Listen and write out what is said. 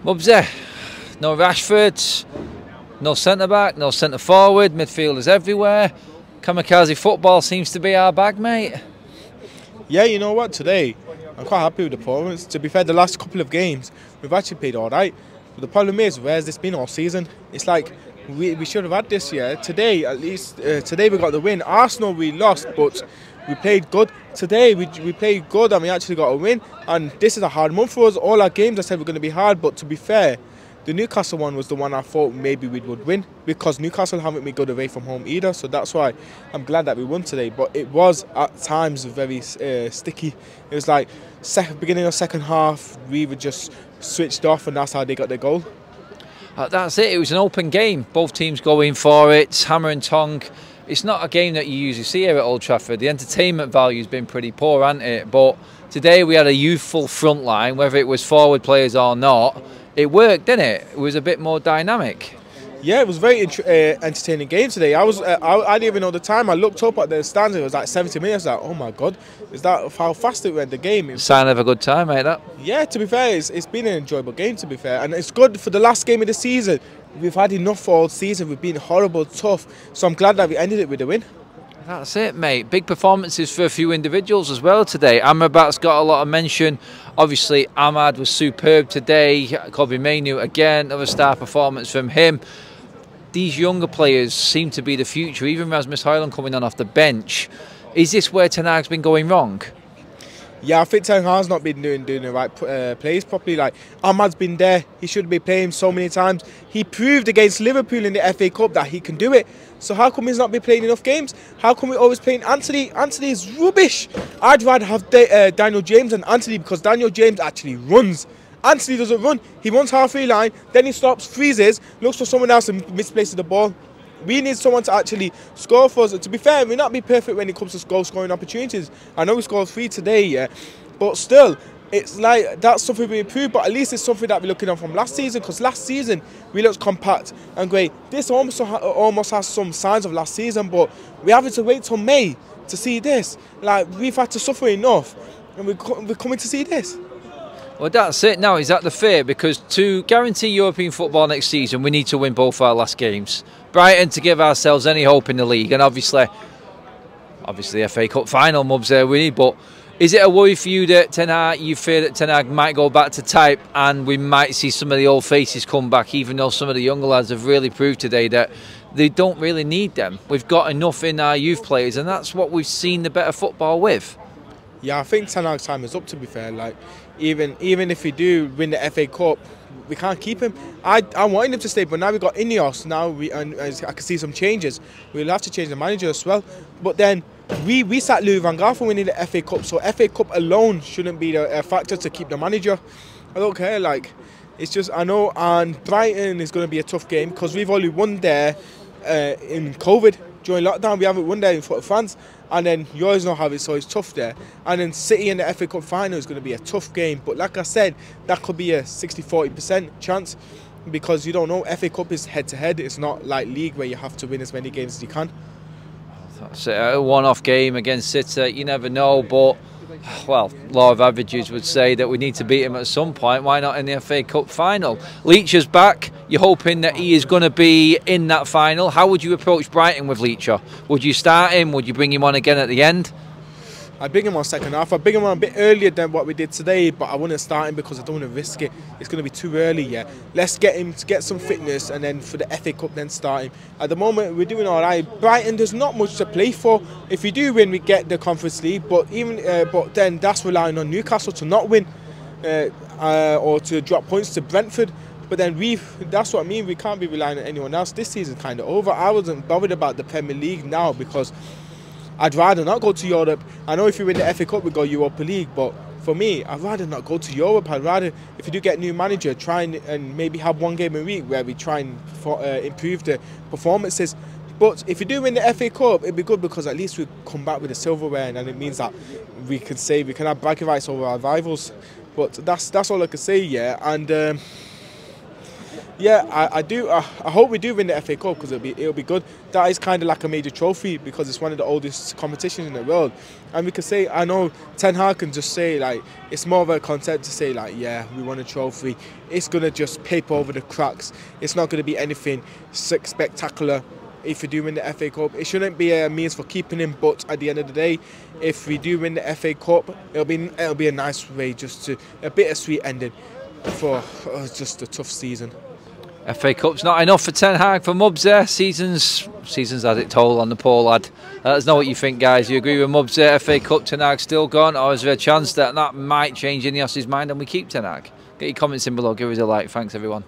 Mubzy, no Rashford, no centre-back, no centre-forward, midfielders everywhere. Kamikaze football seems to be our bag, mate. Yeah, you know what, today I'm quite happy with the performance. To be fair, the last couple of games we've actually played alright. But the problem is, where's this been all season? It's like we should have had this year. Today, at least, today we got the win. Arsenal we lost, but we played good. Today we played good and we actually got a win. And this is a hard month for us. All our games I said were going to be hard, but to be fair, the Newcastle one was the one I thought maybe we would win, because Newcastle haven't been good away from home either. So that's why I'm glad that we won today. But it was at times very sticky. It was like beginning of second half, we were just switched off, and that's how they got their goal. That's it. It was an open game. Both teams going for it, hammer and tongue. It's not a game that you usually see here at Old Trafford. The entertainment value has been pretty poor, hasn't it? But today we had a youthful front line, whether it was forward players or not. It worked, didn't it? It was a bit more dynamic. Yeah, it was a very entertaining game today. I didn't even know the time. I looked up at the stands. It was like 70 minutes. Like, oh my God, is that how fast it went? The game. Sign of a good time, mate. That. Yeah, to be fair, it's been an enjoyable game. To be fair, and it's good for the last game of the season. We've had enough for all season. We've been horrible, tough. So I'm glad that we ended it with a win. That's it, mate. Big performances for a few individuals as well today. Amrabat's got a lot of mention. Obviously, Ahmad was superb today. Kobe Mainoo again, another star performance from him. These younger players seem to be the future. Even Rasmus Højlund coming on off the bench. Is this where Ten Hag's been going wrong? Yeah, I think Ten Hag's not been doing the right plays properly. Like, Ahmad's been there. He should be playing so many times. He proved against Liverpool in the FA Cup that he can do it. So how come he's not been playing enough games? How come we're always playing Anthony? Anthony is rubbish. I'd rather have Daniel James than Anthony, because Daniel James actually runs. Anthony doesn't run. He runs halfway line, then he stops, freezes, looks for someone else and misplaces the ball. We need someone to actually score for us. To be fair, we'll not be perfect when it comes to goal scoring opportunities. I know we scored 3 today, yeah, but still, it's like that's something we improved. But at least it's something that we're looking at from last season, because last season we looked compact and great. This almost has some signs of last season, but we're having to wait till May to see this. Like, we've had to suffer enough, and we're coming to see this. Well, that's it now. Is that the fear? Because to guarantee European football next season, we need to win both our last games. Brighton to give ourselves any hope in the league, and obviously the FA Cup final, Mubzy, we need. But is it a worry for you that you fear that Ten Hag might go back to type, and we might see some of the old faces come back, even though some of the younger lads have really proved today that they don't really need them? We've got enough in our youth players, and that's what we've seen the better football with. Yeah, I think Ten Hag's time is up, to be fair. Like, even if we do win the FA Cup, we can't keep him. I wanted him to stay, but now we've got Ineos. Now and I can see some changes. We'll have to change the manager as well. But then we sat Louis van Gaal for winning the FA Cup, so FA Cup alone shouldn't be a factor to keep the manager. I don't care. Like, it's just, I know, and Brighton is going to be a tough game because we've only won there in COVID. During lockdown, we haven't won there in front of fans, and then you always know how it is, so it's tough there. And then City in the FA Cup final is going to be a tough game, but like I said, that could be a 60-40% chance, because you don't know. FA Cup is head-to-head. It's not like league where you have to win as many games as you can. That's a one-off game against City. You never know, but well, law of averages would say that we need to beat him at some point. Why not in the FA Cup final? Leach is back. You're hoping that he is going to be in that final. How would you approach Brighton with Leacher? Would you start him? Would you bring him on again at the end? I'd bring him on second half. I'd bring him on a bit earlier than what we did today, but I wouldn't start him because I don't want to risk it. It's going to be too early, yeah. Let's get him to get some fitness, and then for the FA Cup, then start him. At the moment, we're doing all right. Brighton, there's not much to play for. If we do win, we get the Conference League, but then that's relying on Newcastle to not win or to drop points to Brentford. But then that's what I mean. We can't be relying on anyone else. This season's kind of over. I wasn't bothered about the Premier League now because I'd rather not go to Europe. I know if you win the FA Cup, we go Europa League, but for me, I'd rather not go to Europe. I'd rather, if you do get a new manager, try and maybe have one game a week where we try and improve the performances. But if you do win the FA Cup, it'd be good because at least we come back with the silverware, and it means that we can have bragging rights over our rivals. But that's all I can say, yeah. And Yeah, I do. I hope we do win the FA Cup because it'll be good. That is kind of like a major trophy because it's one of the oldest competitions in the world. And we can say, I know Ten Hag can just say like it's more of a concept to say like, yeah, we won a trophy. It's gonna just paper over the cracks. It's not gonna be anything spectacular. If we do win the FA Cup, it shouldn't be a means for keeping him. But at the end of the day, if we do win the FA Cup, it'll be a nice way, just to a bittersweet ending for just a tough season. FA Cup's not enough for Ten Hag, for Mubzy. Seasons has it toll on the poor lad. Let us know what you think, guys. You agree with Mubzy? FA Cup, Ten Hag still gone, or is there a chance that might change Ineos's mind and we keep Ten Hag? Get your comments in below. Give us a like. Thanks, everyone.